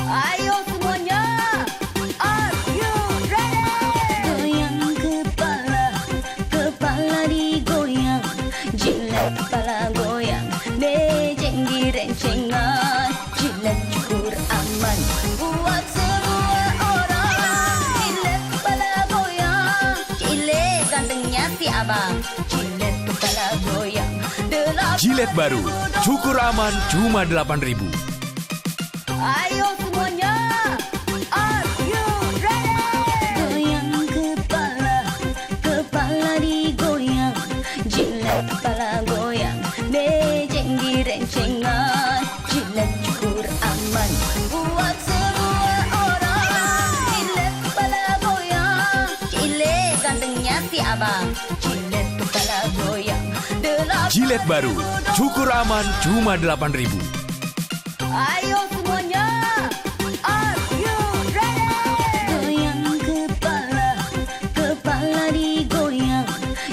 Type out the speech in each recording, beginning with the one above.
Ayo semuanya, are you ready? Goyang kepala, kepala digoyang, jilat kepala goyang, mejeng direncengan, jilat cukur aman buat semua orang. Jilat kepala goyang, jilet gantengnya si abang, jilat kepala goyang. Jilet baru, cukur aman cuma 8.000. Ayo semuanya, are you ready? Goyang kepala, kepala digoyang, jilat kepala goyang, mejeng direncengan, jilat cukur aman buat semua orang. Jilat kepala goyang, jilet gantengnya si abang, jilat kepala goyang. Jilet baru, cukur aman cuma 8.000. Ayo semuanya, are you ready? Goyang kepala, kepala digoyang,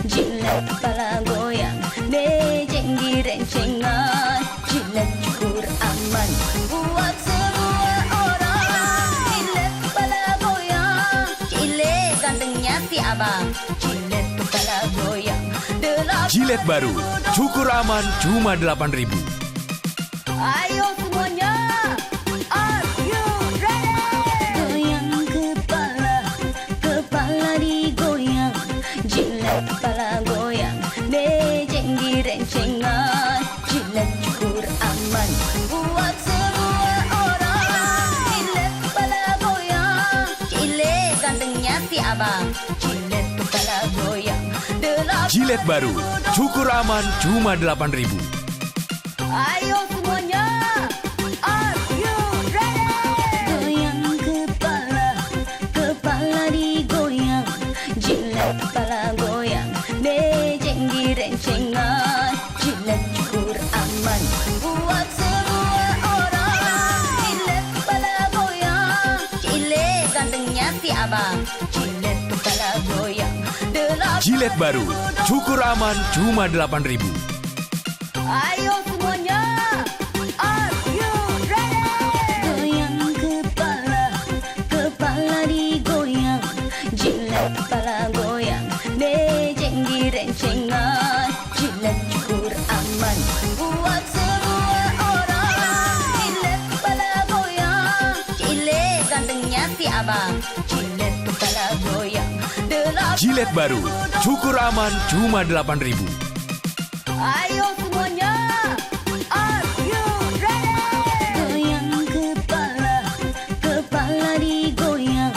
jilat kepala goyang, mejeng direncengan, jilat cukur aman buat semua orang. Jilat kepala goyang, jilet gantengnya si abang, jilat kepala goyang. Jilet baru, cukur aman cuma 8.000. Ayo semuanya, are you ready? Goyang kepala, kepala digoyang, jilat kepala goyang, mejeng direncengan, jilat cukur aman buat semua orang. Jilat kepala goyang, jilet gantengnya si abang, jilat kepala goyang. Jilet baru, cukur aman cuma 8.000. Ayo semuanya, are you ready? Goyang kepala, kepala digoyang, jilat kepala goyang, mejeng direncengan, jilat cukur aman buat semua orang. Jilat kepala goyang, jilet gantengnya si abang, jilat kepala goyang. Jilet baru, cukur aman cuma 8.000. Ayo semuanya, are you ready? Goyang kepala, kepala digoyang, jilat kepala goyang, mejeng direncengan, jilat cukur aman buat semua orang. Jilat kepala goyang, jilet gantengnya si abang, jilat kepala goyang. Jilet baru, cukur aman cuma 8.000. Ayo semuanya, are you ready? Goyang kepala, kepala digoyang,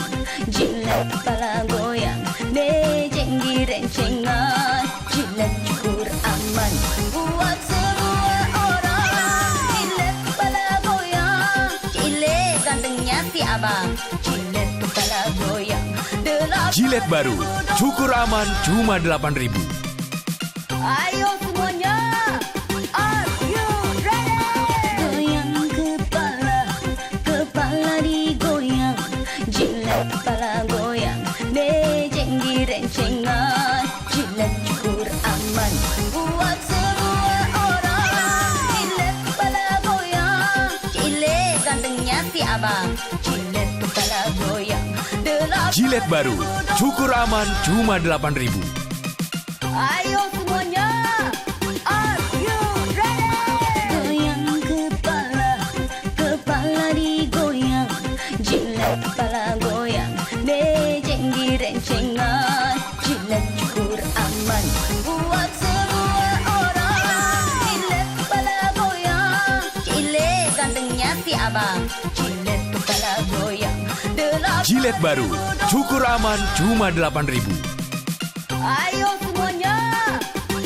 jilat kepala goyang, mejeng direncengan, jilat cukur aman buat semua orang. Jilat kepala goyang, jilet gantengnya si abang, jilat kepala goyang. Jilet baru, cukur aman cuma 8.000. Ayo semuanya, are you ready? Goyang kepala, kepala digoyang, jilat kepala goyang, mejeng direncengan, jilat cukur aman buat semua orang. Jilat kepala goyang, jilet gantengnya si abang, jilat kepala goyang. Jilet baru, cukur aman cuma 8.000. Ayo semuanya, are you ready? Goyang kepala, kepala digoyang, jilat kepala goyang, mejeng direncengan, jilat cukur aman buat semua orang. Jilat kepala goyang, jilet gantengnya si abang, jilat kepala goyang. Jilet baru, cukur aman cuma 8.000. Ayo semuanya,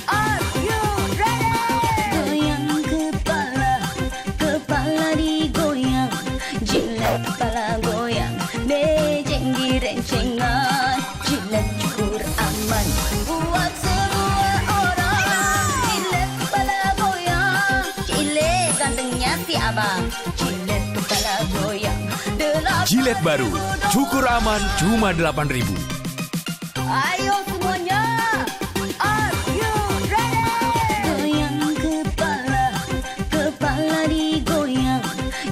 are you ready? Goyang kepala, kepala digoyang, jilat kepala goyang, mejeng direncengan, jilat cukur aman buat semua orang. Jilat kepala goyang, jilet gantengnya si abang, jilat kepala goyang. Jilet baru, cukur aman cuma 8.000. Ayo semuanya, are you ready? Goyang kepala, kepala digoyang,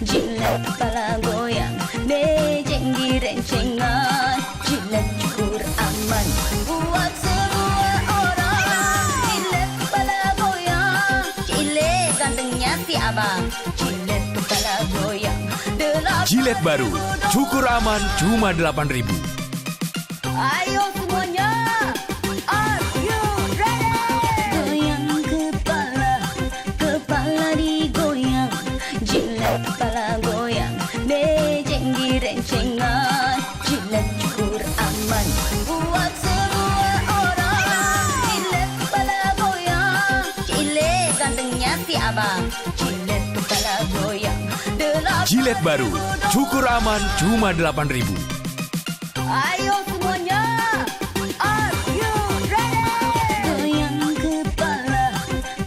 jilat kepala goyang, Gillette baru, cukur aman cuma 8.000. Ayo semuanya, are you ready? Goyang kepala, kepala digoyang, Gillette kepala goyang, mejeng direncengan, Gillette cukur aman buat semua orang. Gillette kepala goyang, Gillette gantengnya si abang, Gillette kepala goyang. Gillette baru, cukur aman cuma 8.000. Ayo semuanya, are you ready? Goyang kepala,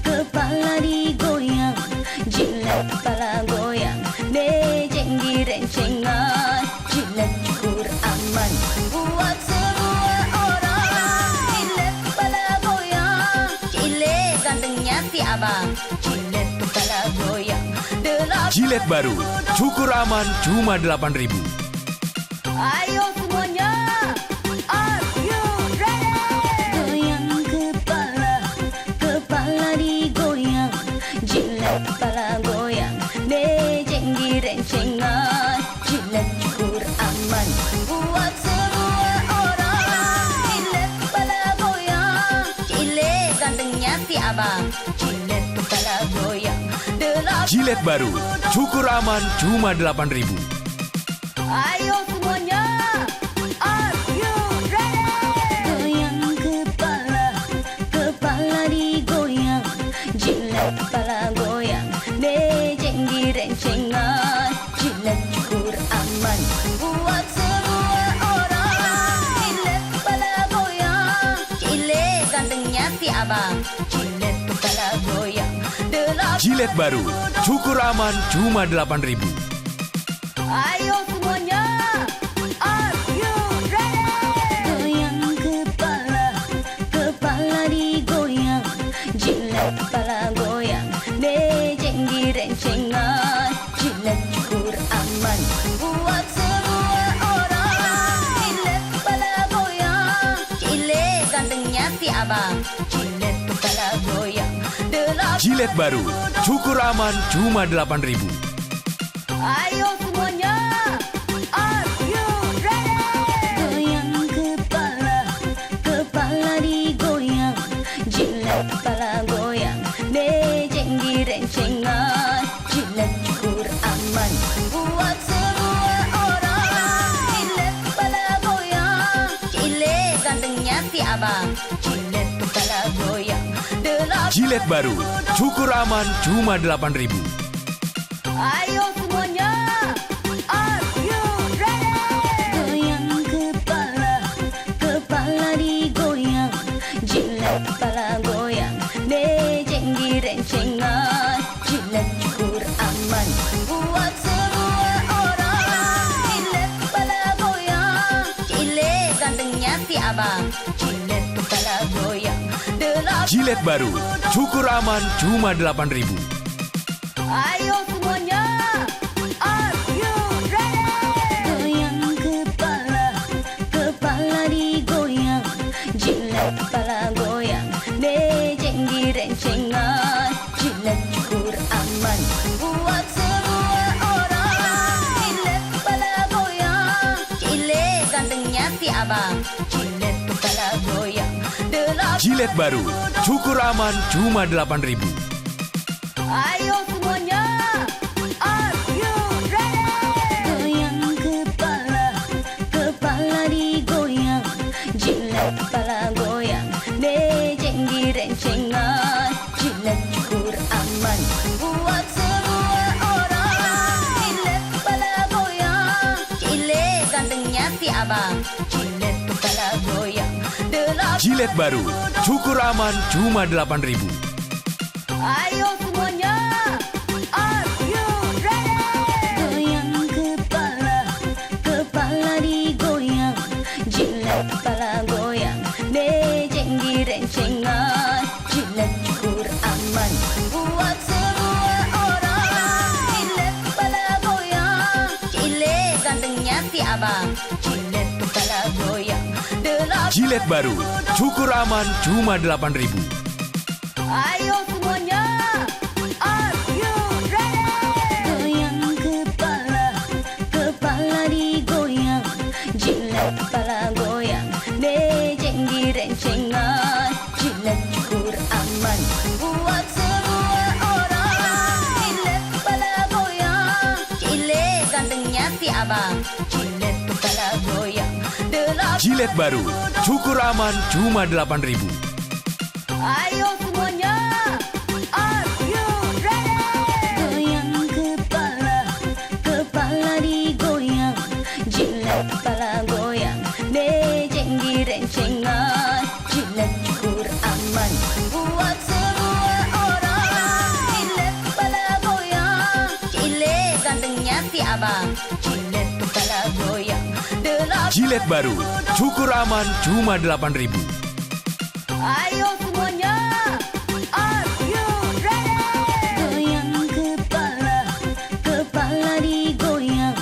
kepala digoyang, Gillette kepala goyang, mejeng direncengan, Gillette cukur aman buat semua orang. Gillette kepala goyang, Gillette gantengnya si abang, Gillette kepala goyang. Gillette baru, cukur aman cuma 8.000. Ayo semuanya, are you ready? Goyang kepala, kepala digoyang, Gillette kepala goyang, mejeng direncengan, Gillette cukur aman buat semua orang. Gillette kepala goyang, Gillette gantengnya si abang, Gillette kepala goyang. Gillette baru, cukur aman cuma 8.000. Ayo semuanya, are you ready? Goyang kepala, kepala digoyang, Gillette kepala goyang, mejeng direncengan, Gillette cukur aman buat semua orang. Gillette kepala goyang, Gillette gantengnya si abang, Gillette kepala goyang. Gillette baru, cukur aman cuma 8.000. Ayo semuanya, are you ready? Goyang kepala, kepala digoyang, Gillette kepala goyang, mejeng direncengan, Gillette cukur aman buat semua orang. Gillette kepala goyang, Gillette gantengnya si abang, Gillette kepala goyang. Gillette baru, cukur aman cuma 8.000. Ayo semuanya, are you ready? Goyang kepala, kepala digoyang, Gillette kepala goyang, mejeng direncengan, Gillette cukur aman buat semua orang. Gillette kepala goyang, Gillette gantengnya si abang, Gillette kepala goyang. Gillette baru, cukur aman cuma 8.000. Ayo semuanya, are you ready? Goyang kepala, kepala digoyang, Gillette kepala goyang, mejeng direncengan, Gillette cukur aman buat semua orang. Gillette kepala goyang, Gillette gantengnya si abang, Gillette kepala goyang. Gillette baru, cukur aman cuma 8.000. Ayo semuanya, are you ready? Goyang kepala, kepala digoyang, Gillette kepala goyang, mejeng direncengan, Gillette cukur aman buat semua orang. Gillette kepala goyang, Gillette gantengnya si abang, Gillette kepala goyang. Gillette baru, cukur aman cuma 8.000. Ayo semuanya, are you ready? Goyang kepala, kepala digoyang, Gillette kepala goyang, mejeng direncengan, Gillette cukur aman buat semua orang. Gillette kepala goyang, Gillette gantengnya si abang, Gillette kepala goyang. Gillette baru, cukur aman cuma 8.000. Ayo semuanya, are you ready? Goyang kepala, kepala digoyang, Gillette kepala goyang, mejeng direncengan, Gillette cukur aman buat semua orang. Gillette kepala goyang, Gillette gantengnya si abang, Gillette kepala goyang. Gillette baru, cukur aman cuma 8.000. Ayo semuanya, are you ready? Goyang kepala, si abang, jilet kepala goyang. Jilet baru, cukur aman cuma 8.000. Ayo semuanya, are you ready? Goyang kepala, kepala digoyang. Jilet kepala goyang, mejeng direncengan. Jilet cukur aman, buat semua orang. Jilet kepala goyang, jilet gantengnya si abang. Jilet kepala goyang, Jilet baru, cukur aman cuma 8.000. ayo semuanya, are you ready? Goyang kepala, kepala digoyang.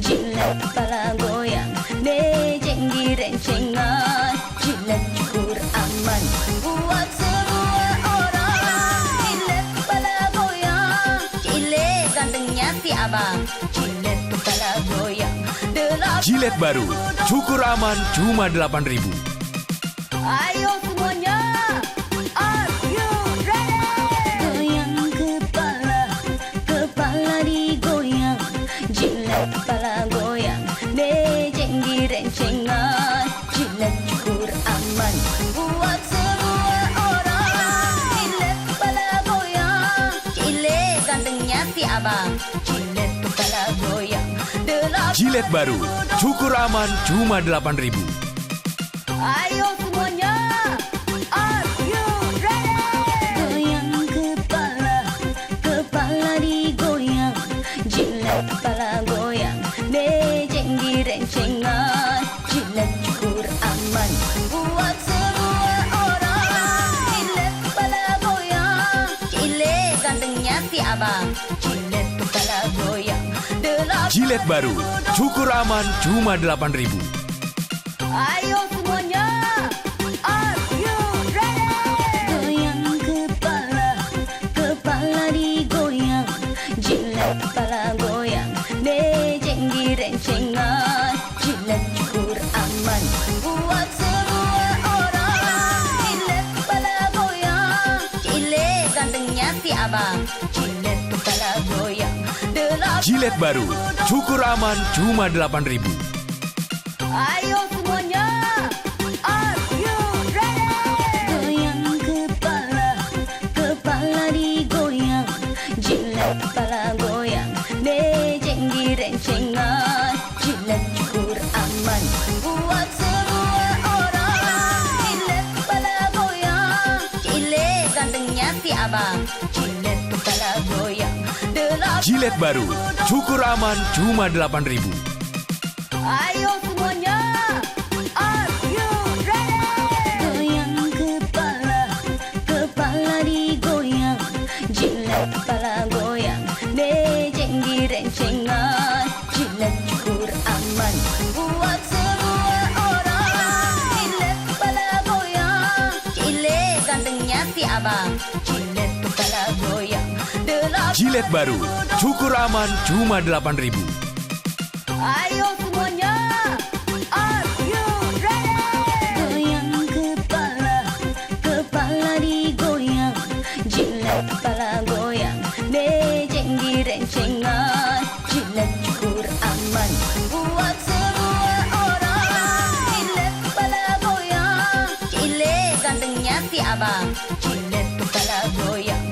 Jilet kepala goyang, mejeng direncengan. Jilet cukur aman, buat semua orang. Jilet kepala goyang, jilet gantengnya si abang. Jilet kepala goyang, Jilet baru, cukur aman cuma 8.000. ayo semuanya, are you ready? Goyang kepala, kepala digoyang. Jilet kepala goyang, mejeng direncengan. Jilet cukur aman, buat semua orang. Jilet kepala goyang, jilet gantengnya si abang. Jilet kepala goyang, Jilet baru, cukur aman cuma 8.000. ayo semuanya, are you ready? Goyang kepala, kepala digoyang. Jilet kepala goyang, mejeng direncengan. Jilet cukur aman, buat semua orang. Jilet kepala goyang, jilet gantengnya si abang. Jilet kepala goyang, Jilet baru, cukur aman cuma 8.000. ayo semuanya, are you ready? Goyang kepala, kepala digoyang. Jilet kepala goyang, mejeng direncengan. Jilet cukur aman, buat semua orang. Jilet kepala goyang, jilet gantengnya si abang. Jilet kepala goyang, Jilet baru, cukur aman cuma 8.000. ayo semuanya, are you ready? Goyang kepala, kepala digoyang. Jilet kepala goyang, mejeng direncengan. Jilet cukur aman, buat semua orang. Jilet kepala goyang, jilet gantengnya si abang. Jilet kepala goyang, Jilet baru, cukur aman cuma 8.000. ayo semuanya, are you ready? Goyang kepala, kepala digoyang. Jilet kepala goyang, mejeng direncengan. Jilet cukur aman, buat semua orang. Jilet kepala goyang, jilet gantengnya si abang. Jilet kepala goyang, Jilet baru, cukur aman cuma 8.000. ayo semuanya, are you ready? Goyang kepala, kepala digoyang. Jilet kepala goyang, mejeng direncengan. Jilet cukur aman, buat semua orang. Jilet kepala goyang, jilet gantengnya si abang. Jilet kepala goyang,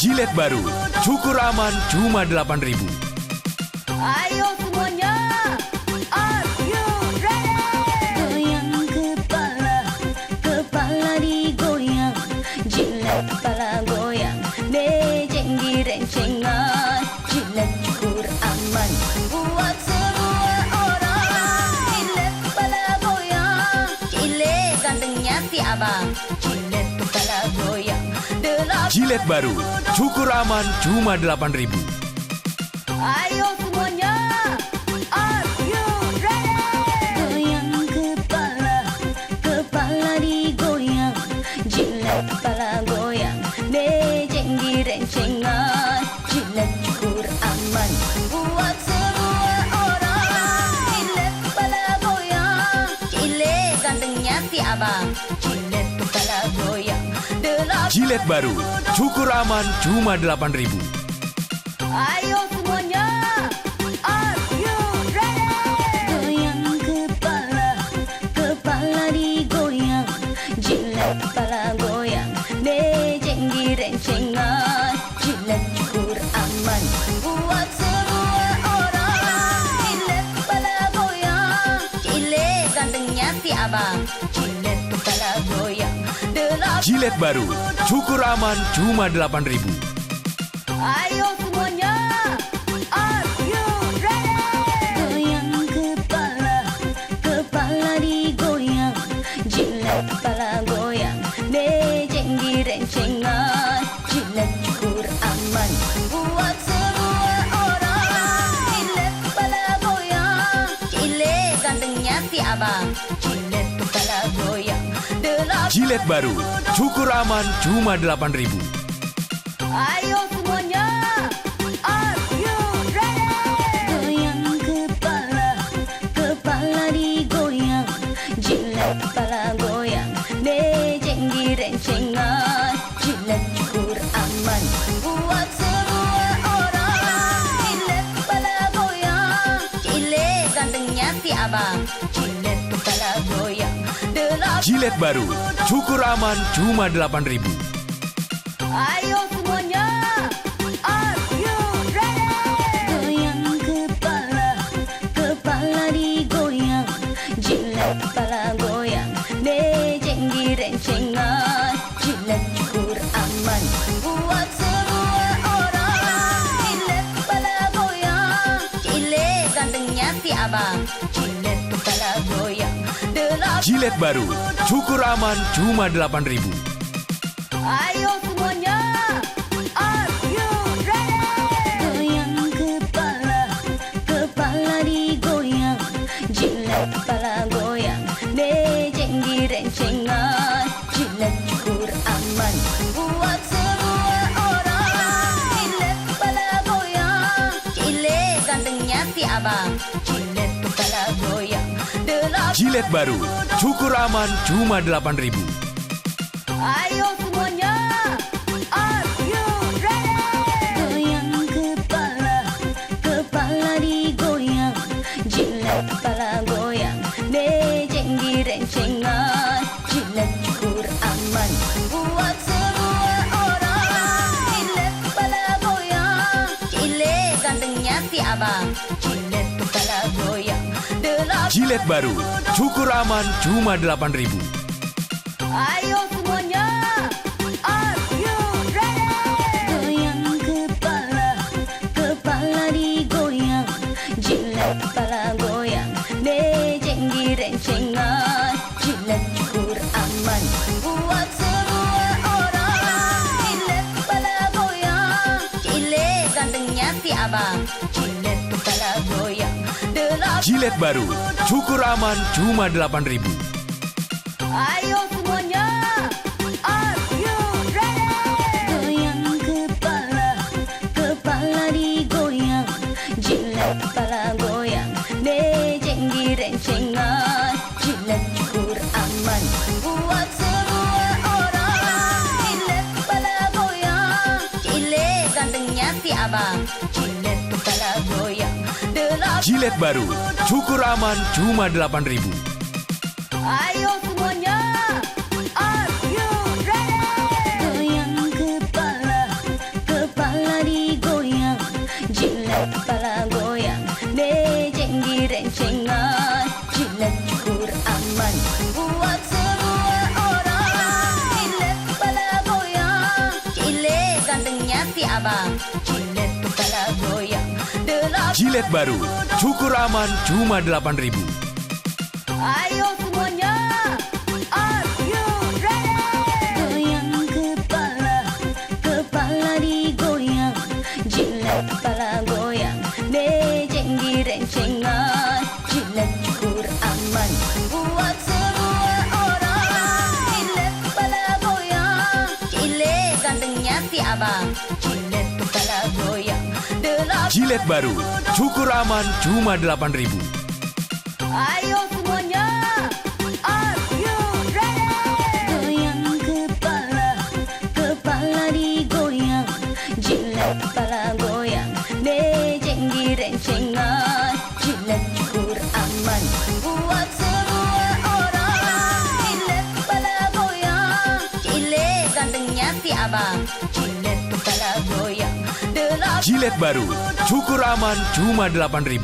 Jilet baru, cukur aman cuma 8.000. ayo semuanya, are you ready? Goyang kepala, kepala digoyang. Jilet kepala goyang, mejeng direncengan. Jilet cukur aman, buat semua orang. Jilet kepala goyang, jilet gantengnya si abang. Jilet kepala goyang, Jilet baru, cukur aman cuma 8.000. ayo semuanya, are you ready? Goyang kepala, kepala digoyang. Jilet kepala goyang, mejeng direncengan. Jilet cukur aman, buat semua orang. Jilet kepala goyang, jilet gantengnya si abang. Jilet kepala goyang, Jilet baru, cukur aman cuma 8.000. ayo semuanya, are you abang, jilet kepala goyang. Jilet baru, cukur aman cuma 8.000. Ayo semuanya, are you ready? Goyang kepala, kepala digoyang. Jilet kepala goyang, mejeng direncengan. Jilet cukur aman buat semua orang. Jilet kepala goyang, jilet gantengnya si abang. Jilet kepala goyang. Jilet baru, cukur aman cuma 8.000. Ayo semuanya, are you ready? Goyang kepala, kepala digoyang. Jilet kepala goyang, mejeng direncengan. Jilet cukur aman buat semua orang. Jilet kepala goyang, jilet gantengnya si abang. Jilet kepala goyang. Jilet baru, cukur aman cuma 8.000. Ayo semuanya, are you ready? Goyang kepala, kepala digoyang. Jilet kepala goyang, mejeng direncengan. Jilet cukur aman buat semua orang. Jilet kepala goyang, jilet gantengnya si abang. Jilet kepala goyang. Jilet baru, cukur aman cuma 8.000. Ayo semuanya, are you ready? Goyang kepala, kepala digoyang. Jilet kepala goyang, mejeng direncengan. Jilet cukur aman buat semua orang. Jilet kepala goyang, jilet gantengnya si abang. Jilet kepala goyang. Jilet baru, cukur aman cuma 8.000. Ayo semuanya, are you ready? Goyang kepala, kepala digoyang. Jilet kepala goyang, mejeng direncengan. Jilet cukur aman buat semua orang. Jilet kepala goyang, jilet gantengnya si abang. Jilet kepala goyang. Jilet baru, cukur aman cuma 8.000. Ayo semuanya, are you ready? Goyang kepala, kepala digoyang. Jilet kepala goyang, mejeng direncengan. Jilet cukur aman buat semua orang. Jilet kepala goyang, jilet gantengnya si abang. Jilet kepala goyang. Jilet baru, cukur aman cuma 8.000. Ayo semuanya, are you ready? Goyang kepala, kepala digoyang. Jilet kepala goyang, mejeng direncengan. Jilet cukur aman buat semua orang. Jilet kepala goyang, jilet gantengnya si abang. Jilet kepala goyang. Jilet baru, cukur aman cuma 8.000. Ayo semuanya, are you ready? Goyang kepala, kepala digoyang. Jilet kepala goyang, mejeng direncengan. Jilet cukur aman buat semua orang. Jilet kepala goyang, jilet gantengnya si abang. Jilet kepala goyang. Jilet baru, cukur aman cuma 8.000. Ayo semuanya, are you ready? Goyang kepala, kepala digoyang. Jilet kepala goyang, mejeng direncengan. Jilet cukur aman buat semua orang. Jilet kepala goyang, jilet gantengnya si abang. Jilet kepala goyang. Jilet baru, cukur aman cuma 8.000. Ayo semuanya, are you ready? Goyang kepala, kepala digoyang. Jilet kepala goyang, mejeng direncengan. Jilet cukur aman buat semua orang. Jilet kepala goyang, jilet gantengnya si abang. Jilet kepala goyang. Jilet baru, cukur aman cuma 8.000.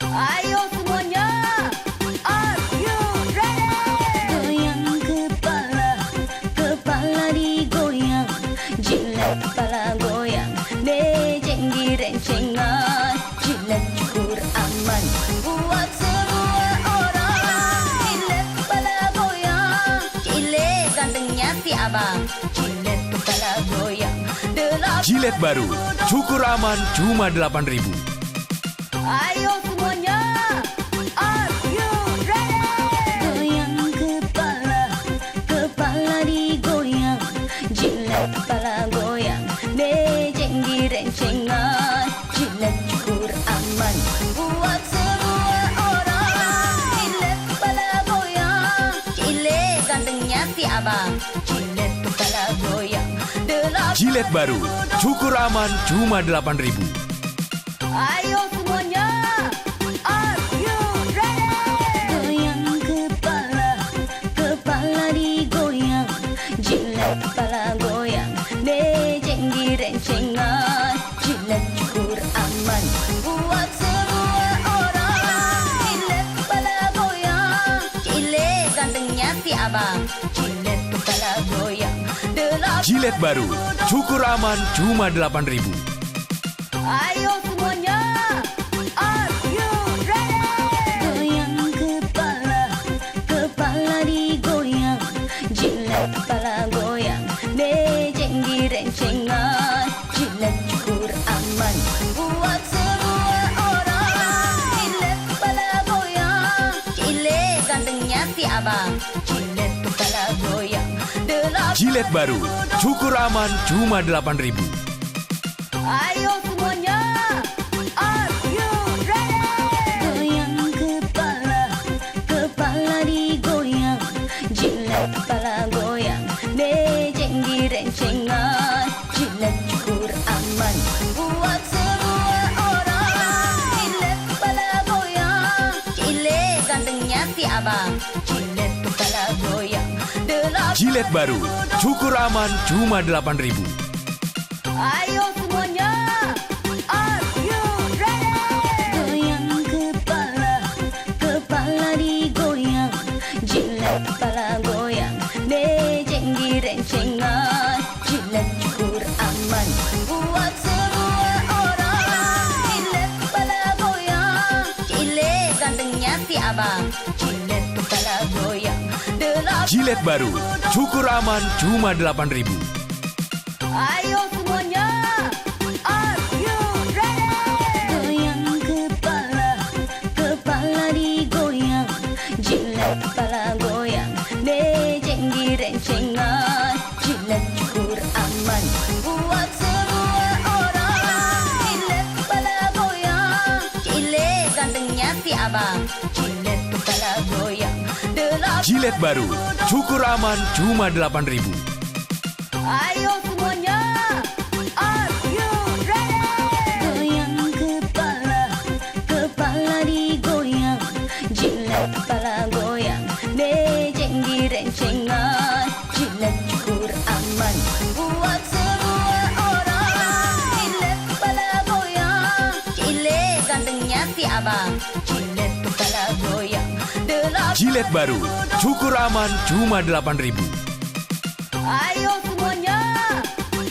Ayo semuanya, are you ready? Jilet baru, cukur aman cuma 8.000. Ayo semuanya, are you ready? Goyang kepala, kepala digoyang, jilet kepala goyang, mejeng direncengan, jilet cukur aman buat semua orang. Jilet kepala goyang, jilet gantengnya si abang, jilet kepala goyang. Jilet baru, cukur aman cuma 8.000. Ayo semuanya, are you ready? Goyang kepala, kepala digoyang, jilet kepala goyang, mejeng direncengan, jilet cukur aman buat semua orang. Jilet kepala goyang, jilet gantengnya si abang, jilet kepala goyang. Jilet baru, cukur aman cuma 8.000. Ayo semuanya, are you ready? Goyang kepala, kepala digoyang, jilet kepala goyang, mejeng direncengan, jilet cukur aman buat semua orang. Jilet kepala goyang, jilet gantengnya si abang, jilet kepala goyang. Jilet baru, cukur aman cuma 8.000. Ayo semuanya, are you ready? Goyang kepala, kepala digoyang, jilet kepala goyang, mejeng direncengan, jilet cukur aman buat semua orang. Jilet kepala goyang, jilet gantengnya si abang, jilet kepala goyang. Jilet baru, cukur aman cuma 8.000. Ayo semuanya, are you ready? Goyang kepala, kepala digoyang, jilet kepala goyang, mejeng direncengan, jilet cukur aman buat semua orang. Jilet kepala goyang, jilet gantengnya si abang, jilet kepala goyang. Jilet baru, cukur aman cuma 8.000. Ayo semuanya, are you ready? Goyang kepala, kepala digoyang, jilet kepala goyang, mejeng direncengan, jilet cukur aman buat semua orang. Jilet kepala goyang, jilet gantengnya si abang, jilet kepala goyang. Jilet baru, cukur aman cuma 8.000. Ayo semuanya, are you ready? Goyang kepala, kepala digoyang, jilet kepala goyang, mejeng direncengan, jilet cukur aman buat semua orang. Jilet kepala goyang, jilet gantengnya si abang, jilet kepala goyang. Jilet baru, cukur aman cuma 8.000. Ayo semuanya,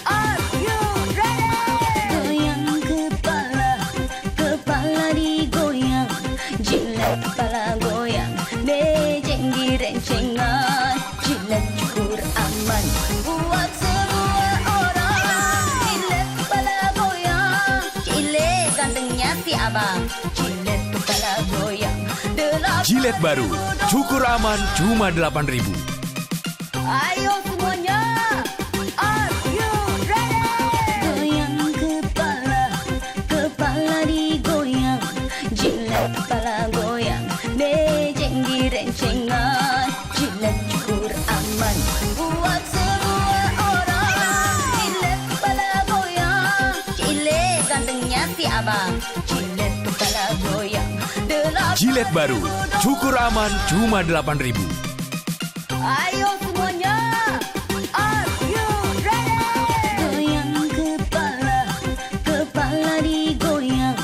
are you ready? Goyang kepala, kepala digoyang, jilet kepala goyang, mejeng direncengan, jilet cukur aman buat semua orang. Jilet kepala goyang, jilet gantengnya si abang, jilet kepala goyang. Jilet baru, cukur aman cuma 8.000. Ayo semuanya, are you ready? Goyang kepala, kepala digoyang, jilet kepala goyang, mejeng direncengan, jilet cukur aman buat semua orang. Jilet kepala goyang, jilet gantengnya si abang, jilet kepala goyang. Jilet baru, cukur aman cuma 8.000. Ayo semuanya, are you ready? Goyang kepala, kepala digoyang,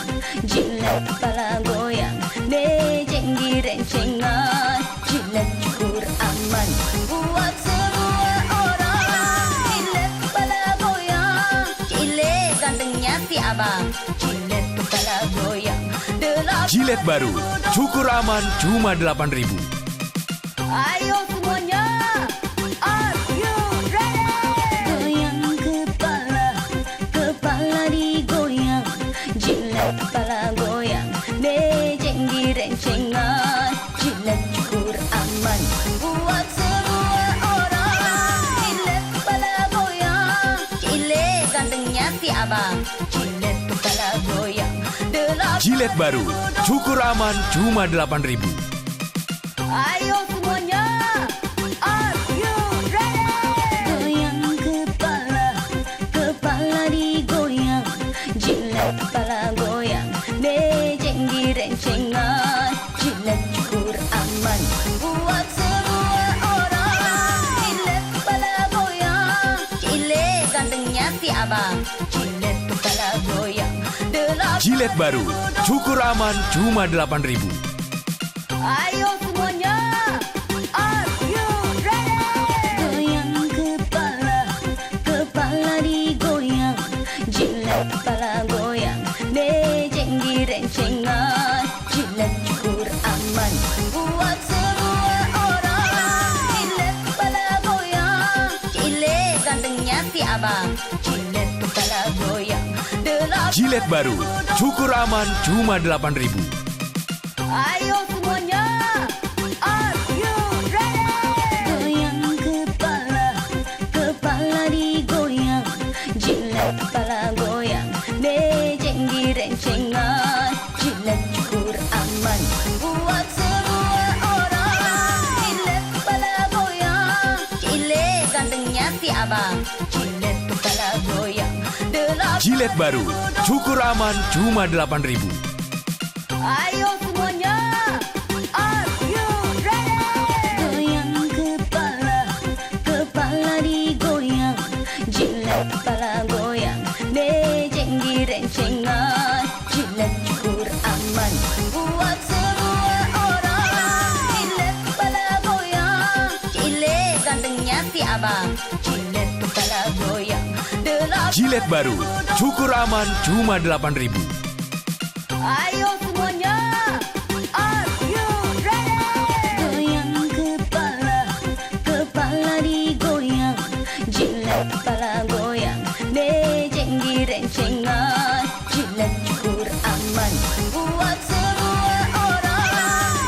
jilet kepala goyang, mejeng direncengan, jilet cukur aman buat semua orang. Jilet kepala goyang, jilet gantengnya si abang, jilet kepala goyang. Jilet baru, cukur aman cuma 8.000. Ayo semuanya, are you ready? Goyang kepala, Jilet baru, cukur aman cuma 8.000. Ayo semuanya, are you ready? Goyang kepala, kepala digoyang, jilet kepala goyang, mejeng direncengan, jilet cukur aman buat semua orang. Jilet kepala goyang, jilet gantengnya si abang, jilet kepala goyang. Jilet baru, cukur aman cuma 8.000. Ayo semuanya, are you ready? Goyang kepala, kepala digoyang, jilet kepala goyang, mejeng direncengan, jilet cukur aman buat semua orang. Jilet kepala goyang, jilet gantengnya si abang, jilet kepala goyang. Jilet baru, cukur aman cuma 8.000. Ayo semuanya, are you ready? Goyang kepala, kepala digoyang, jilet kepala goyang, mejeng direncengan, jilet cukur aman buat semua orang. Jilet kepala goyang, jilet gantengnya si abang, jilet kepala goyang. Jilet baru, cukur aman cuma 8.000. Ayo semuanya, are you ready? Goyang kepala, kepala digoyang, jilet kepala goyang, mejeng direncengan, jilet cukur aman buat semua orang. Jilet kepala goyang, jilet gantengnya si abang, jilet kepala goyang. Jilet baru, cukur aman cuma 8.000. Ayo semuanya, are you ready? Goyang kepala, kepala digoyang, jilet kepala goyang, mejeng direncengan, jilet cukur aman buat semua orang.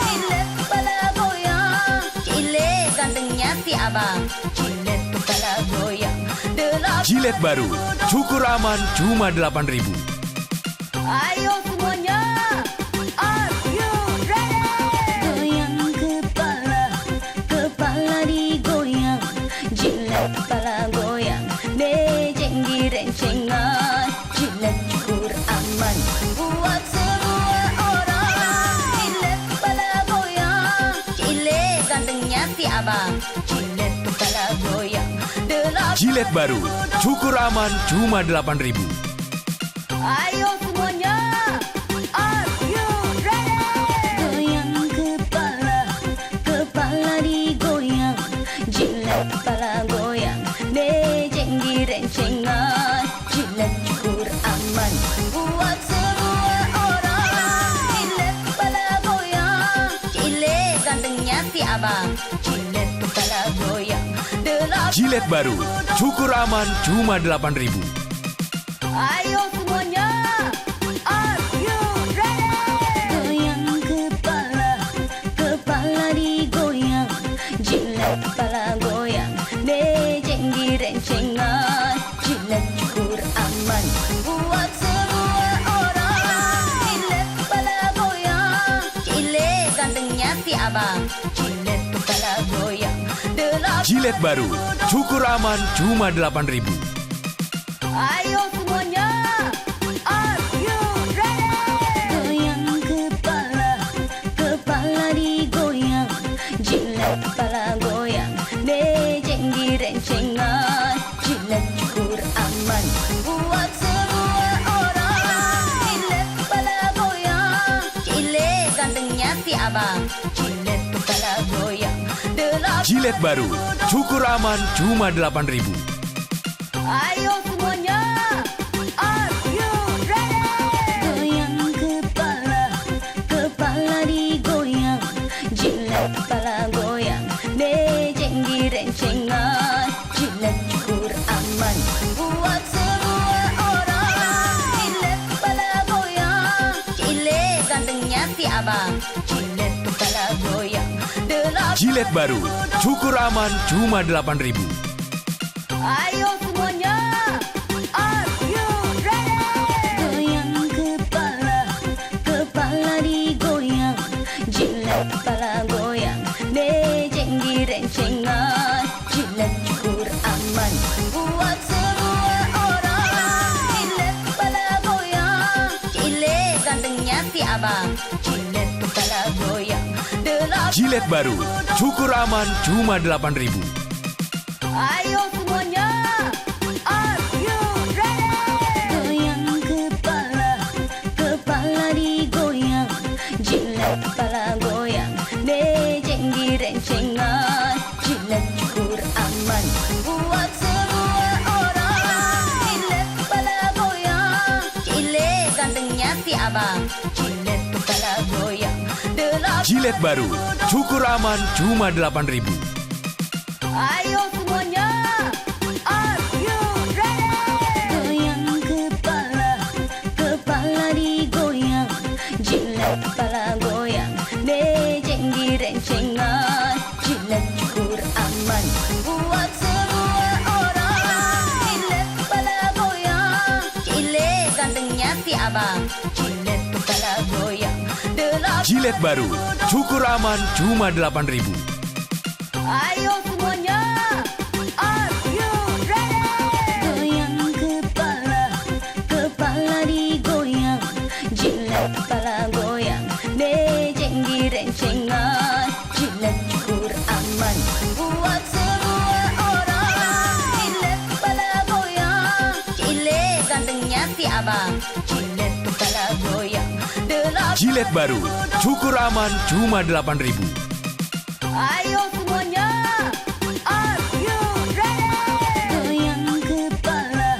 Jilet kepala goyang, jilet gantengnya si abang, jilet kepala goyang. Jilet baru, cukur aman cuma 8.000. Ayo semuanya, are you ready? Goyang kepala, kepala digoyang, jilet kepala goyang, mejeng direncengan, jilet cukur aman buat semua orang. Jilet kepala goyang, jilet gantengnya si abang, jilet kepala goyang. Jilet baru, cukur aman cuma 8.000. Ayo semuanya, are you ready? Goyang kepala, kepala digoyang, jilet kepala goyang, mejeng direncengan, jilet cukur aman buat semua orang. Jilet kepala goyang, jilet gantengnya si abang, jilet kepala goyang. Jilet baru, cukur aman cuma 8.000. Ayo semuanya, are you ready? Goyang kepala, kepala digoyang, jilet kepala goyang, mejeng direncengan, jilet cukur aman buat semua orang. Jilet kepala goyang, jilet gantengnya si abang, jilet kepala goyang. Jilet baru, cukur aman cuma 8.000. Ayo semuanya, are you ready? Goyang kepala, kepala digoyang, jilet kepala goyang, mejeng direncengan, jilet cukur aman buat semua orang. Jilet kepala goyang, jilet gantengnya si abang, jilet kepala goyang. Jilet baru, cukur aman cuma 8.000. Ayo semuanya, are you ready? Goyang kepala, kepala digoyang, jilet kepala goyang, mejeng direncengan, jilet cukur aman buat semua orang. Jilet kepala goyang, jilet gantengnya si abang, jilet kepala goyang. Jilet baru, cukur aman cuma 8.000. Ayo semuanya, are you ready? Goyang kepala, jilat kepala goyang, mejeng direncengan, jilat cukur aman buat semua orang. Jilat kepala goyang, jilet gantengnya si abang, jilat kepala goyang. Jilet baru, cukur aman cuma 8.000. Ayo semuanya, are you ready? Goyang kepala, kepala digoyang, jilat kepala goyang, mejeng direncengan, jilat cukur aman buat semua orang. Jilat kepala goyang, jilet gantengnya si abang, jilat kepala goyang. Jilet baru, cukur aman cuma 8.000. Ayo semuanya, are you ready? Goyang kepala, kepala digoyang, jilat kepala goyang, mejeng direncengan, jilat cukur aman buat semua orang. Jilat kepala goyang, jilet gantengnya si abang, jilat kepala goyang. Jilet baru, cukur aman cuma 8.000. Ayo semuanya, are you ready? Goyang kepala, kepala digoyang, jilat kepala goyang, mejeng direncengan, jilat cukur aman buat semua orang. Jilat kepala goyang, jilet gantengnya si abang, jilat kepala goyang. Jilet baru, cukur aman cuma 8.000. Ayo semuanya, are you ready? Goyang kepala,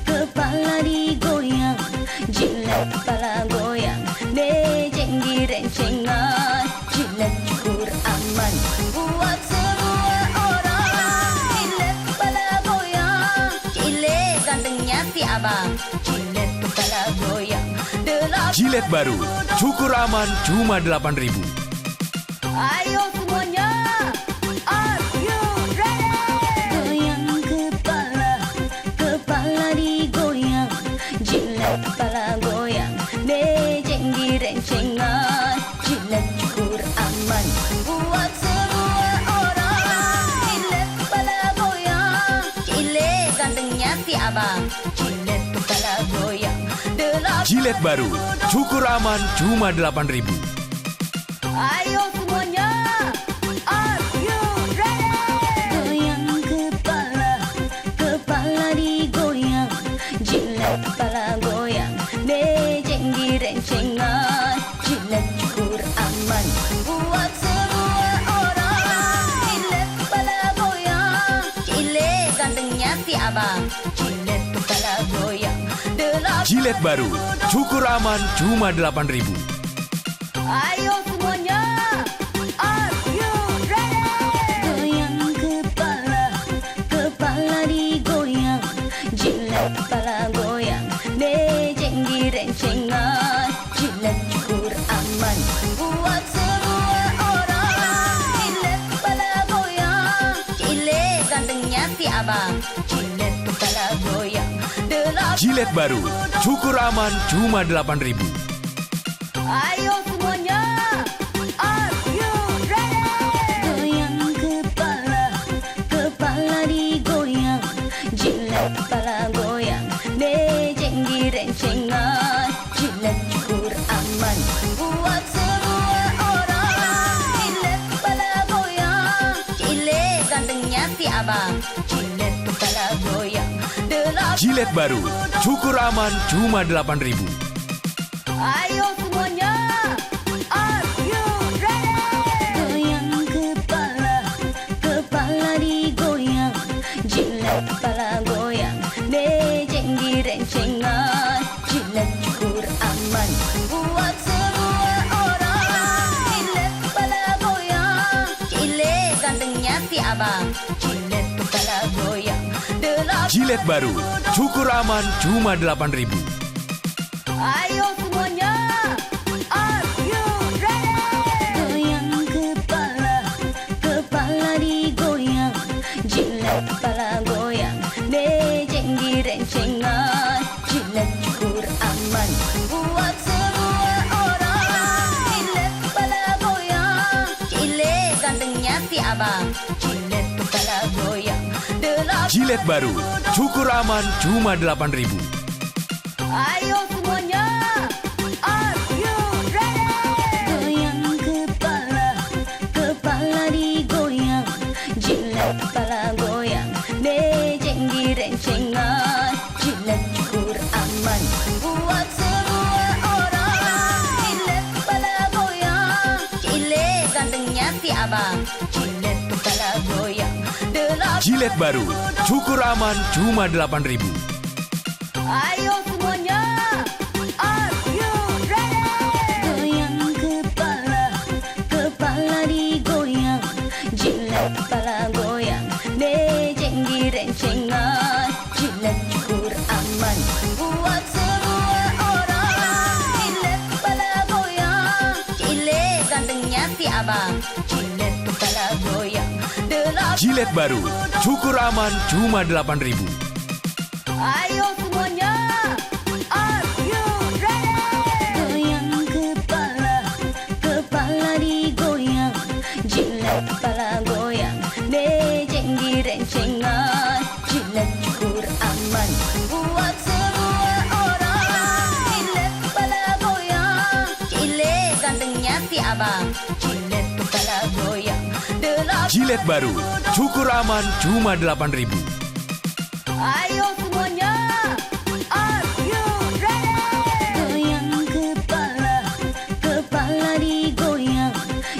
kepala digoyang, jilat kepala goyang, mejeng direncengan, jilat cukur aman buat semua orang. Jilat kepala goyang, jilet gantengnya si abang, jilat kepala goyang. Jilet baru, cukur aman cuma 8.000. Ayo semuanya, are you ready? Goyang kepala, kepala digoyang, jilat kepala goyang, mejeng direncengan, jilat cukur aman buat semua orang. Jilat kepala goyang, jilet gantengnya si abang, jilat kepala goyang. Jilet baru, cukur aman cuma 8.000. Ayo semuanya, are you ready? Goyang kepala, kepala digoyang, jilat kepala goyang, mejeng direncengan, jilat cukur aman buat semua orang. Jilat kepala goyang, jilet gantengnya si abang, jilat kepala goyang. Jilet baru, cukur aman cuma 8.000. Ayo semuanya, are you ready? Goyang kepala, kepala digoyang, jilat kepala goyang, mejeng direncengan, jilat cukur aman buat semua orang. Jilat kepala goyang, jilet gantengnya si abang, jilat kepala goyang. Jilet baru, cukur aman cuma 8.000. Ayo semuanya, are you ready? Goyang kepala, kepala digoyang, jilat kepala goyang, mejeng direncengan, jilat cukur aman buat semua orang. Jilat kepala goyang, jilet gantengnya si abang, jilat kepala goyang. Jilet baru, cukur aman cuma 8.000. Ayo semuanya, are you ready? Goyang kepala, kepala digoyang, jilat kepala goyang, mejeng direncengan, jilat cukur aman buat semua orang. Jilat kepala goyang, jilet gantengnya si abang, jilat kepala goyang. Jilet baru, cukur aman cuma 8.000. Ayo semuanya, are you ready? Goyang kepala, kepala digoyang, jilat kepala goyang, mejeng direncengan, jilat cukur aman buat semua orang. Jilat kepala goyang, Jilet baru, cukur aman cuma 8.000. Ayo semuanya, are you ready? Goyang kepala, kepala digoyang, jilat kepala goyang, mejeng direncengan, jilat cukur aman buat semua orang. Jilat kepala goyang, jilet gantengnya si abang, jilat kepala goyang. Jilet baru, cukur aman cuma 8.000. Ayo semuanya, are you ready? Goyang kepala, kepala digoyang, jilat kepala goyang, mejeng direncengan, jilat cukur aman buat semua orang. Jilat kepala goyang, jilet gantengnya si abang, jilat kepala goyang. Jilet baru, cukur aman cuma 8.000. Ayo semuanya, are you ready? Goyang kepala, kepala digoyang, jilat kepala goyang, mejeng direncengan, jilat cukur aman buat semua orang. Jilat kepala goyang, jilet gantengnya si abang, jilat kepala goyang. Jilet baru, cukur aman cuma 8.000. Ayo semuanya, are you ready? Goyang kepala, kepala digoyang,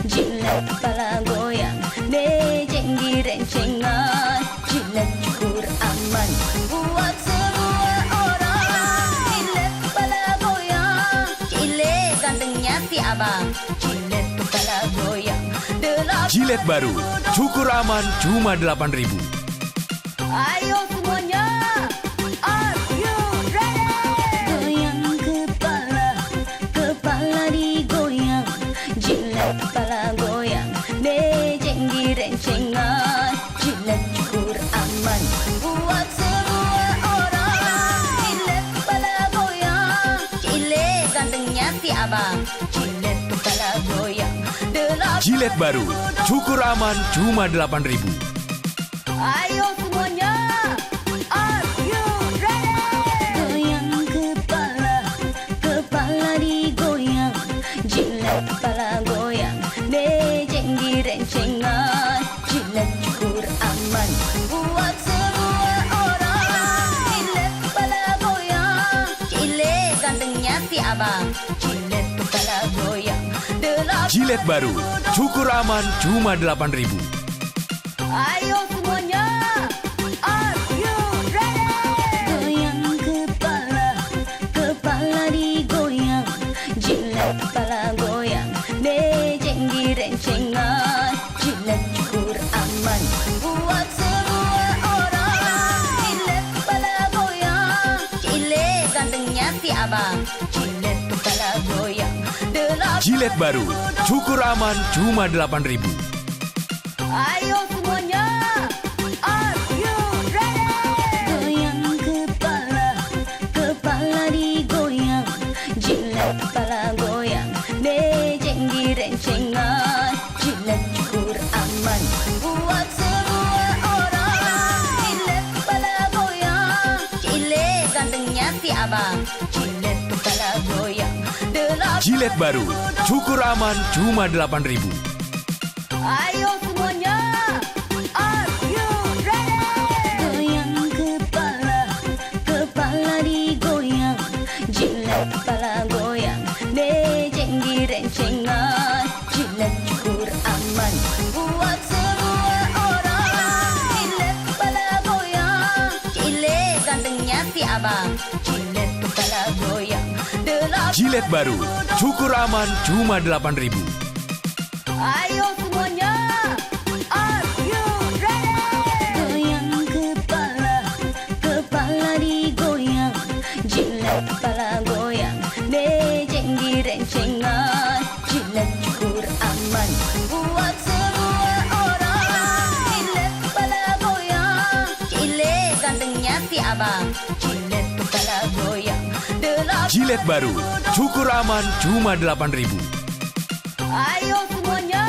jilat kepala goyang, mejeng direncengan, jilat cukur aman buat semua orang. Jilat kepala goyang, jilet gantengnya si abang, jilat kepala goyang. Jilet baru, cukur aman cuma 8.000. Ayo semuanya, are you ready? Goyang kepala, kepala digoyang, jilat kepala goyang, mejeng direncengan, jilat cukur aman buat semua orang. Jilat kepala goyang, jilet gantengnya si abang, jilat kepala goyang. Jilet baru, cukur aman cuma 8.000. Ayo semuanya, are you ready? Goyang kepala, kepala digoyang, jilat kepala goyang, mejeng direncengan, jilat cukur aman buat semua orang. Jilat kepala goyang, jilet gantengnya si abang, jilat kepala goyang. Jilet baru, cukur aman cuma 8.000. Ayo semuanya, are you ready? Goyang kepala, kepala digoyang, jilat kepala goyang, mejeng direncengan, jilat cukur aman buat semua orang. Jilat kepala goyang, jilet gantengnya si abang, jilat kepala goyang. Jilet baru, cukur aman cuma 8.000. Ayo semuanya, are you ready? Goyang kepala, kepala digoyang, jilat kepala goyang, mejeng direncengan, jilat cukur aman buat semua orang. Jilat kepala goyang, jilet gantengnya si abang, jilat kepala goyang. Jilet baru, cukur aman cuma 8.000. Ayo semuanya, are you ready? Goyang kepala, kepala digoyang, jilat kepala goyang, mejeng direncengan, jilat cukur aman buat semua orang. Jilat kepala goyang, jilet gantengnya si abang, jilat kepala goyang. Jilet baru, cukur aman cuma 8.000. Ayo semuanya, are you ready? Goyang kepala, kepala digoyang, jilat kepala goyang, mejeng direncengan, jilat cukur aman buat semua orang. Jilat kepala goyang, jilet gantengnya si abang, jilat kepala goyang. Jilet baru, cukur aman cuma 8.000. Ayo semuanya,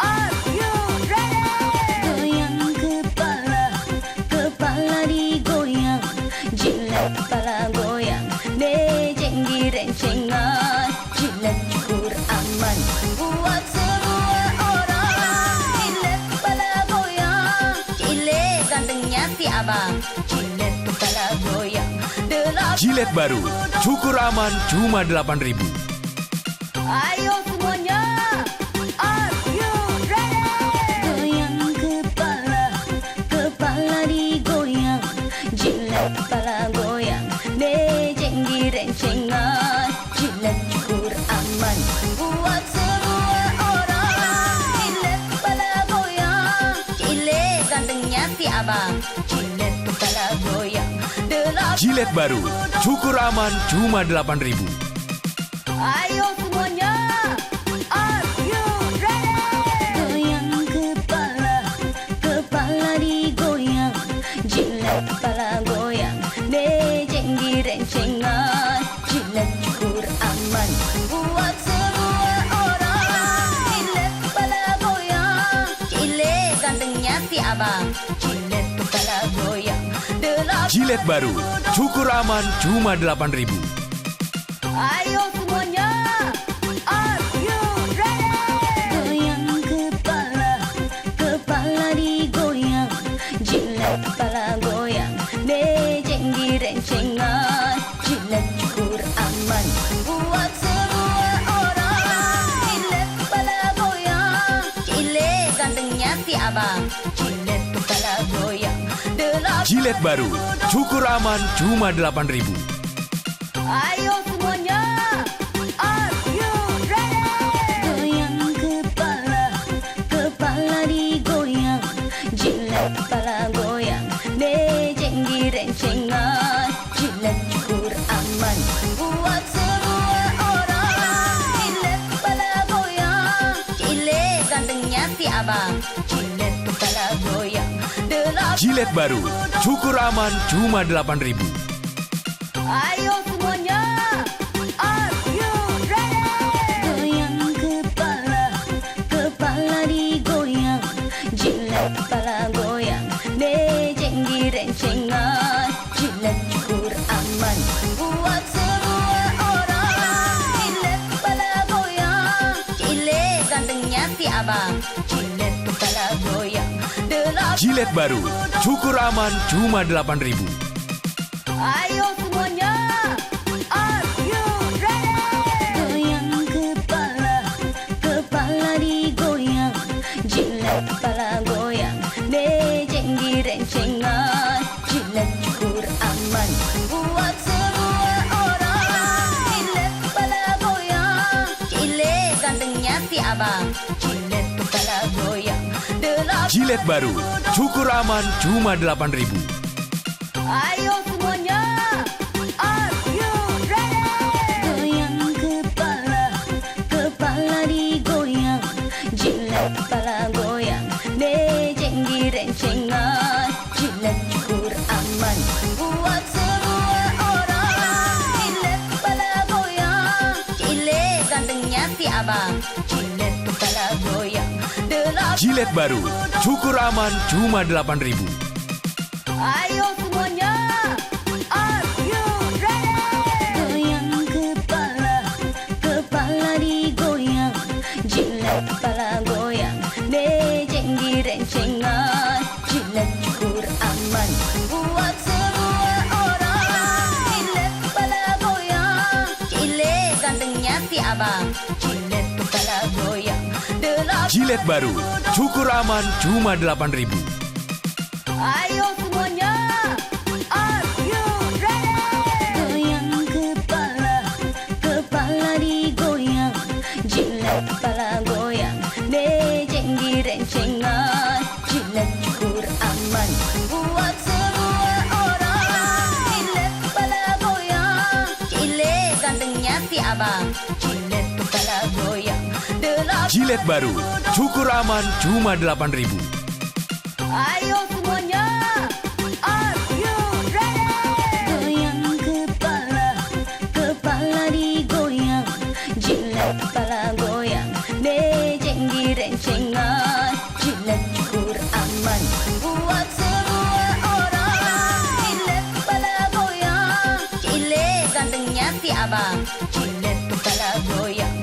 are you ready? Goyang kepala, aman buat semua orang. Jilet kepala goyang, jilet gantengnya si abang, jilet kepala goyang. Jilet baru, cukur aman cuma 8.000. Ayo semuanya, are you ready? Goyang kepala, kepala digoyang, jilet kepala goyang, mejeng direncengan, jilet cukur aman buat semua orang. Jilet kepala goyang, jilet gantengnya si abang, jilet kepala goyang. Jilet baru, cukur aman cuma 8.000. Ayo semuanya, are you ready? Goyang kepala, kepala digoyang, jilet kepala goyang, mejeng direncengan, jilet cukur aman buat semua orang. Jilet kepala goyang, jilet gantengnya si abang, jilet kepala goyang. Jilet baru, cukur aman cuma 8.000. Ayo semuanya, are you ready? Goyang kepala, kepala digoyang, jilet kepala goyang, mejeng direncengan, jilet cukur aman buat semua orang. Jilet kepala goyang, jilet gantengnya si abang, jilet kepala goyang. Jilet baru, cukur aman cuma 8.000. Ayo semuanya, are you ready? Goyang kepala, kepala digoyang, jilet kepala goyang, mejeng direncengan, jilet cukur aman buat semua orang. Jilet kepala goyang, jilet gantengnya si abang, jilet kepala goyang. Jilet baru, cukur aman cuma 8.000. Ayo semuanya, are you ready? Goyang kepala, kepala digoyang, jilet kepala goyang, mejeng direncengan, jilet cukur aman buat semua orang. Jilet kepala goyang, jilet gantengnya si abang, jilet kepala goyang. Jilet baru, cukur aman cuma 8.000. Ayo semuanya, are you ready? Goyang kepala, kepala digoyang, jilet kepala goyang, mejeng direncengan, jilet cukur aman buat semua orang. Jilet kepala goyang, jilet gantengnya si abang, jilet kepala goyang. Jilet baru, cukur aman cuma 8.000. Ayo semuanya, are you ready? Goyang kepala, kepala digoyang, jilet kepala goyang, mejeng direncengan, jilet cukur aman buat semua orang. Jilet kepala goyang, jilet gantengnya si abang, jilet kepala goyang. Jilet baru, cukur aman cuma 8.000. Ayo semuanya, are you ready? Goyang kepala, kepala digoyang, jilet kepala goyang, mejeng direncengan, jilet cukur aman buat semua orang. Jilet kepala goyang, jilet gantengnya si abang, jilet kepala goyang. Jilet baru, cukur aman cuma 8.000. Ayo semuanya, are you ready? Goyang kepala, kepala digoyang, jilet kepala goyang, mejeng direncengan, jilet cukur aman buat semua orang. Jilet kepala goyang, jilet gantengnya si abang, jilet kepala goyang. Jilet baru, cukur aman cuma 8.000. Ayo semuanya, are you ready? Goyang kepala, kepala digoyang, jilet kepala goyang, mejeng direncengan, jilet cukur aman buat semua orang. Jilet kepala goyang, jilet gantengnya si abang, jilet kepala goyang.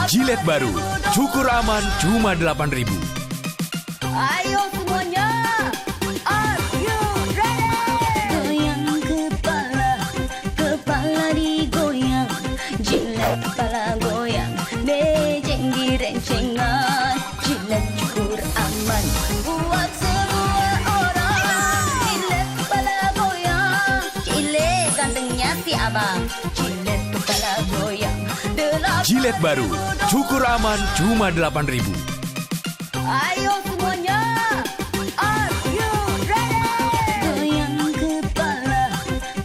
Gillette baru, cukur aman cuma 8.000. Ayo semuanya, are you ready? Goyang kepala, kepala digoyang, Gillette kepala goyang, mejeng direncengan, Gillette cukur aman buat semua orang. Gillette kepala goyang, Gillette gantengnya si abang, Gillette kepala goyang. Gillette baru, cukur aman cuma 8.000. Ayo semuanya, are you ready? Goyang kepala,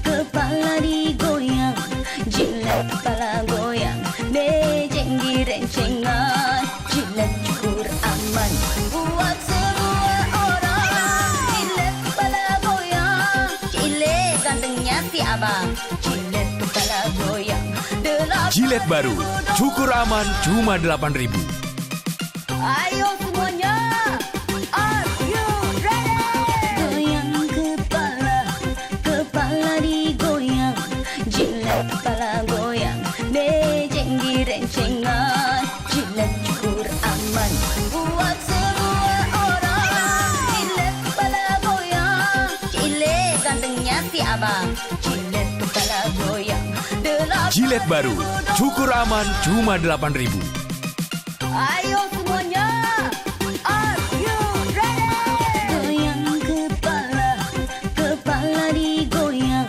kepala digoyang, Gillette kepala goyang, mejeng direncengan, Gillette cukur aman buat semua orang. Gillette kepala goyang, Gillette gantengnya si abang, Gillette kepala goyang. Gillette baru, cukur aman cuma 8.000. Ayo semuanya, are you ready? Goyang kepala, kepala digoyang, Gillette kepala goyang, mejeng direncengan, Gillette cukur aman buat semua orang. Gillette kepala goyang, Gillette gantengnya si abang, Gillette kepala goyang. Gillette baru, cukur aman cuma 8.000. Ayo semuanya, are you ready? Goyang kepala, kepala digoyang,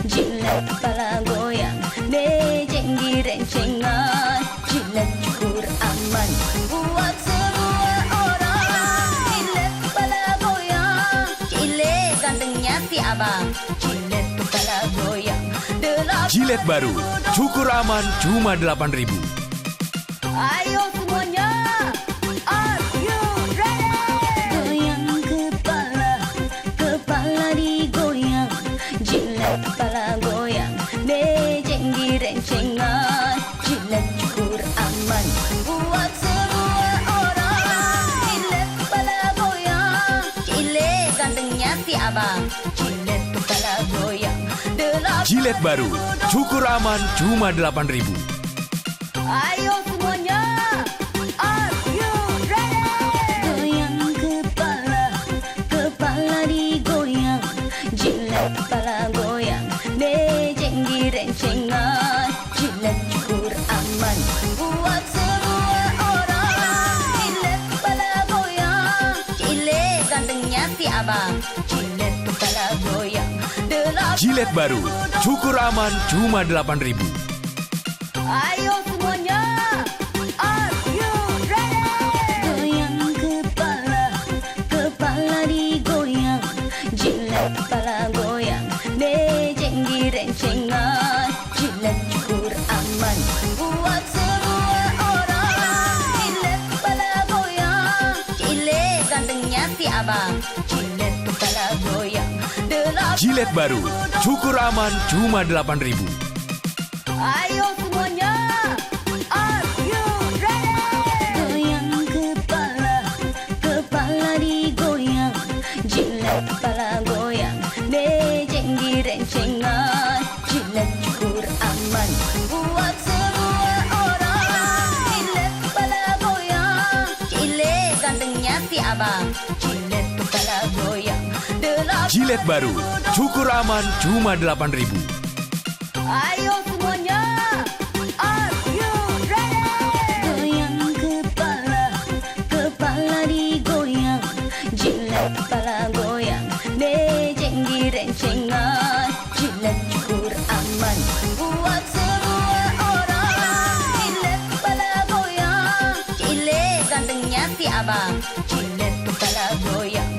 Gillette kepala goyang, mejeng direncengan, Gillette cukur aman buat semua orang. Gillette kepala goyang, Gillette gantengnya si abang, Gillette kepala goyang. Gillette baru, cukur aman cuma 8.000. Ayo semuanya, are you ready? Goyang kepala, kepala digoyang, Gillette kepala goyang, mejeng direncengan, Gillette cukur aman buat semua orang. Gillette kepala goyang, Gillette gantengnya si abang, Gillette kepala goyang. Gillette baru, cukur aman cuma 8.000. Ayo semuanya, are you ready? Goyang kepala, kepala digoyang, Gillette kepala goyang, mejeng direncengan, Gillette cukur aman buat semua orang. Gillette kepala goyang, Gillette gantengnya si abang, Gillette kepala goyang. Gillette baru, cukur aman cuma 8.000. Ayo semuanya, are you ready? Goyang kepala, kepala digoyang, Gillette kepala goyang, mejeng direncengan, Gillette cukur aman buat semua orang. Gillette kepala goyang, Gillette gantengnya si abang, Gillette kepala goyang. Gillette baru, cukur aman cuma 8.000. Ayo semuanya, are you ready? Goyang kepala, kepala digoyang, Gillette kepala goyang, mejeng direncengan, Gillette cukur aman buat semua orang. Gillette kepala goyang, Gillette gantengnya si abang, Gillette kepala goyang. Gillette baru, cukur aman cuma 8.000. Ayo semuanya, are you ready? Goyang kepala, kepala digoyang, Gillette kepala goyang, mejeng direncengan, Gillette cukur aman buat semua orang. Gillette kepala goyang, Gillette gantengnya si abang, Gillette kepala goyang.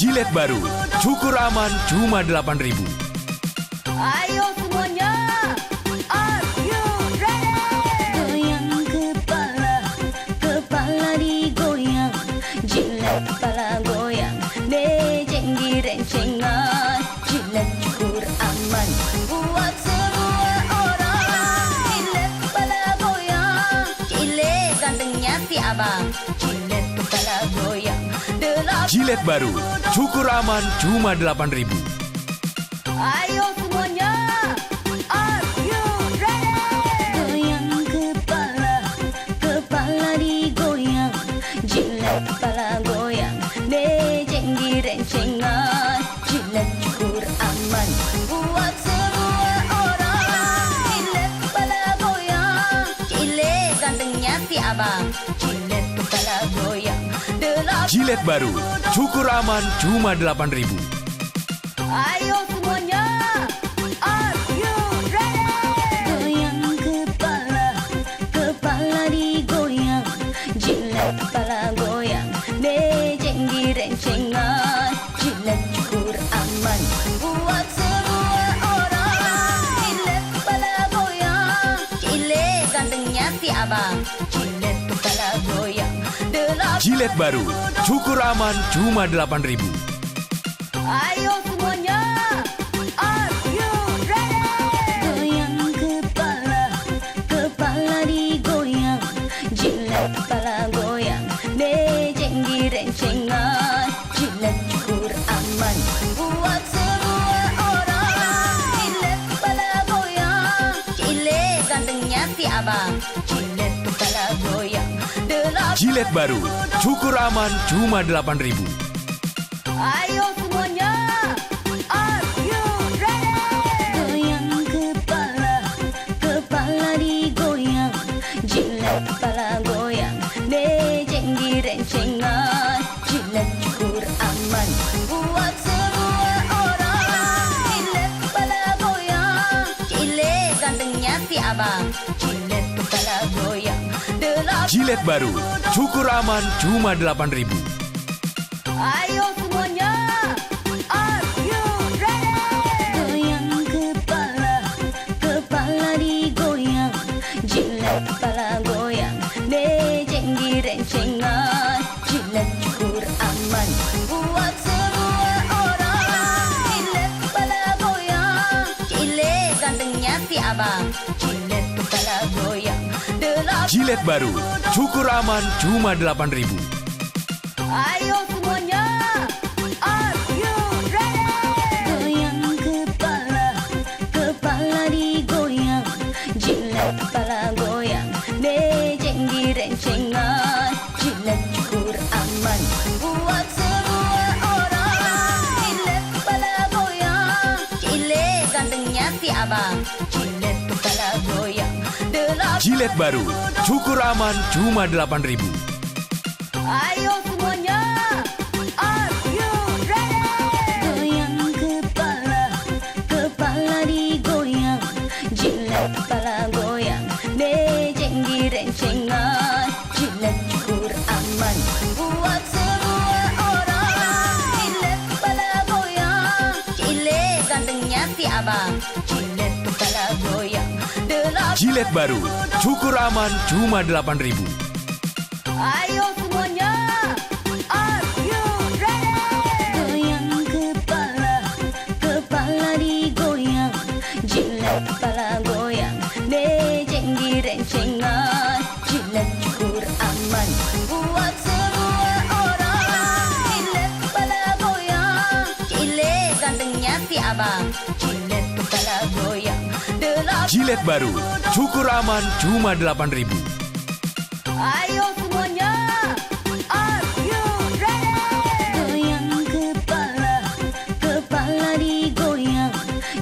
Gillette baru, cukur aman cuma 8.000. Ayo semuanya, are you ready? Goyang kepala, kepala digoyang, Gillette kepala goyang, mejeng direncengan, Gillette cukur aman buat semua orang. Gillette kepala goyang, Gillette gantengnya si abang, Gillette kepala goyang. Gillette baru, cukur aman cuma 8.000. Ayo semuanya, are you ready? Goyang kepala, si abang, jilet kepala goyang. Jilet baru, cukur aman cuma 8.000. Ayo semuanya, are you ready? Goyang kepala, kepala digoyang. Jilet kepala goyang, mejeng direncengan. Jilet cukur aman, buat semua orang. Jilet kepala goyang, jilet gantengnya si abang. Jilet kepala goyang, Jilet baru, cukur aman cuma 8.000. ayo semuanya, are you ready? Goyang kepala, kepala digoyang. Jilet kepala goyang, mejeng direncengan. Jilet cukur aman, buat semua orang. Jilet kepala goyang, jilet gantengnya si abang. Jilet kepala goyang, Jilet baru, cukur aman cuma 8.000. ayo semuanya, are you ready? Goyang kepala, kepala digoyang. Jilet kepala goyang, mejeng direncengan. Jilet cukur aman, buat semua orang. Jilet kepala goyang, jilet gantengnya si abang. Jilet kepala goyang, Jilet baru, cukur aman cuma 8.000. ayo semuanya, are you ready? Goyang kepala, kepala digoyang. Jilet kepala goyang, mejeng direncengan. Jilet cukur aman, buat semua orang. Jilet kepala goyang, jilet gantengnya si abang. Jilet kepala goyang, Jilet baru, cukur aman cuma 8.000. ayo semuanya, are you ready? Goyang kepala, kepala digoyang. Jilet kepala goyang, mejeng direncengan. Jilet cukur aman, buat semua orang. Jilet kepala goyang, jilet gantengnya si abang. Jilet kepala goyang, Jilet baru, cukur aman cuma 8.000. ayo semuanya, are you ready? Goyang kepala, kepala digoyang. Jilet kepala goyang, mejeng direncengan. Jilet cukur aman, buat semua orang. Jilet kepala goyang, jilet gantengnya si abang. Jilet kepala goyang, Jilet baru, cukur aman cuma 8.000. ayo semuanya, are you ready? Goyang kepala, kepala digoyang. Jilet kepala goyang, mejeng direncengan. Jilet cukur aman, buat semua orang. Jilet kepala goyang, jilet gantengnya si abang. Jilet kepala goyang, Jilet baru, cukur aman cuma 8.000. ayo semuanya, are you ready? Goyang kepala, kepala digoyang.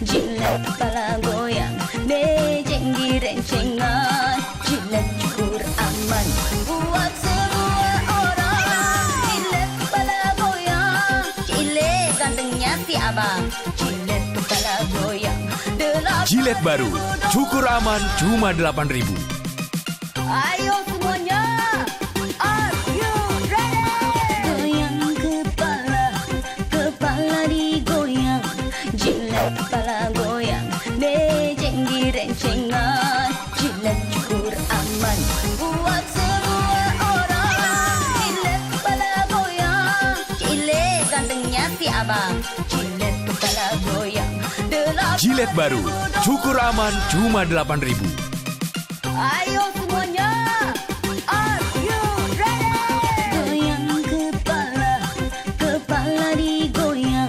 Jilet kepala goyang, mejeng direncengan. Jilet cukur aman, buat semua orang. Jilet kepala goyang, jilet gantengnya si abang. Jilet kepala goyang, Jilet baru, cukur aman cuma 8.000. ayo semuanya, are you ready? Goyang kepala, kepala digoyang. Jilet kepala goyang, mejeng direncengan. Jilet cukur aman, buat semua orang. Jilet kepala goyang, jilet gantengnya si abang. Jilet kepala goyang, Jilet baru, cukur aman cuma 8.000. ayo semuanya, are you ready? Goyang kepala, kepala digoyang.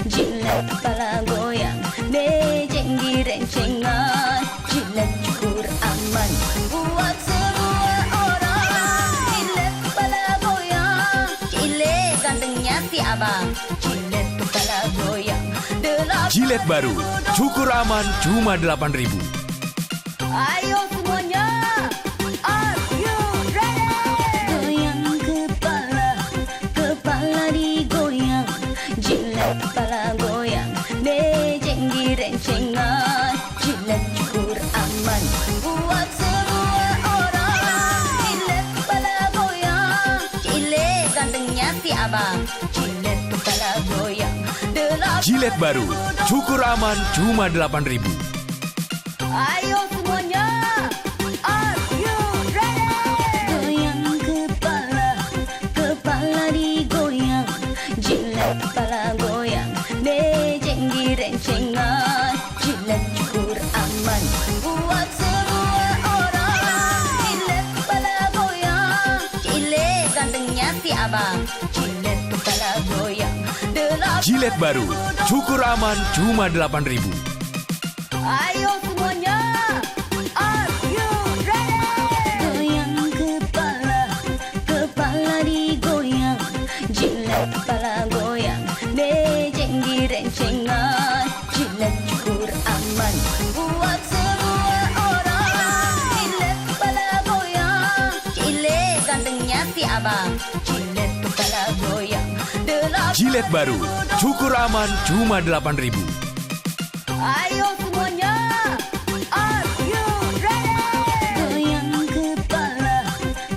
Jilet kepala goyang, mejeng direncengan. Jilet cukur aman, buat semua orang. Jilet kepala goyang, jilet gantengnya si abang. Jilet kepala goyang, Jilet baru, cukur aman cuma 8.000. ayo semuanya, are you abang, jilet kepala goyang. Jilet baru, cukur aman cuma 8.000. Ayo semuanya, are you ready? Goyang kepala, kepala digoyang. Jilet kepala goyang, mejeng direncengan. Jilet cukur aman, buat semua orang. Jilet kepala goyang, jilet gantengnya si abang. Jilet kepala goyang, Jilet baru, cukur aman cuma 8.000. ayo semuanya, are you ready? Goyang kepala, kepala digoyang. Jilet kepala goyang, mejeng direncengan. Jilet cukur aman, buat semua orang. Jilet kepala goyang, jilet gantengnya si abang. Jilet kepala goyang, Jilet baru, cukur aman cuma 8.000. ayo semuanya, are you ready? Goyang kepala,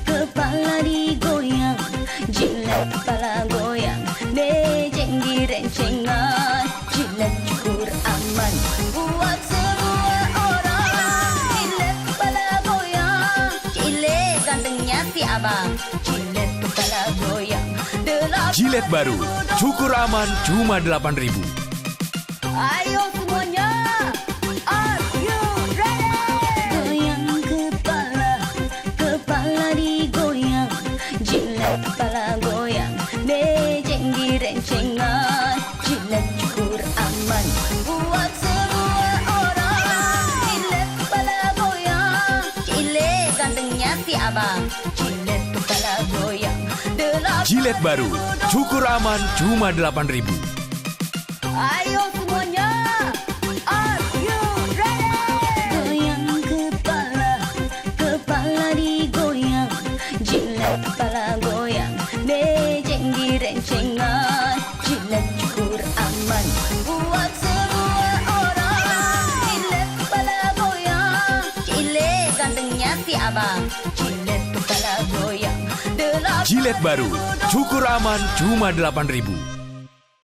kepala digoyang. Jilet kepala goyang, mejeng direncengan. Jilet cukur aman, buat semua orang. Jilet kepala goyang, jilet gantengnya si abang. Jilet kepala goyang, Jilet baru, cukur aman cuma 8.000. ayo semuanya, are you ready? Goyang kepala, kepala digoyang. Jilet kepala goyang, mejeng direncengan. Jilet cukur aman, buat semua orang. Jilet kepala goyang, jilet gantengnya si abang. Jilet kepala goyang, Jilet baru, cukur aman cuma 8.000. ayo semuanya, are you ready? Goyang kepala, kepala digoyang. Jilet kepala goyang, mejeng direncengan. Jilet cukur aman, buat semua orang. Jilet kepala goyang, jilet gantengnya si abang. Jilet kepala goyang, Jilet baru, cukur aman cuma 8.000.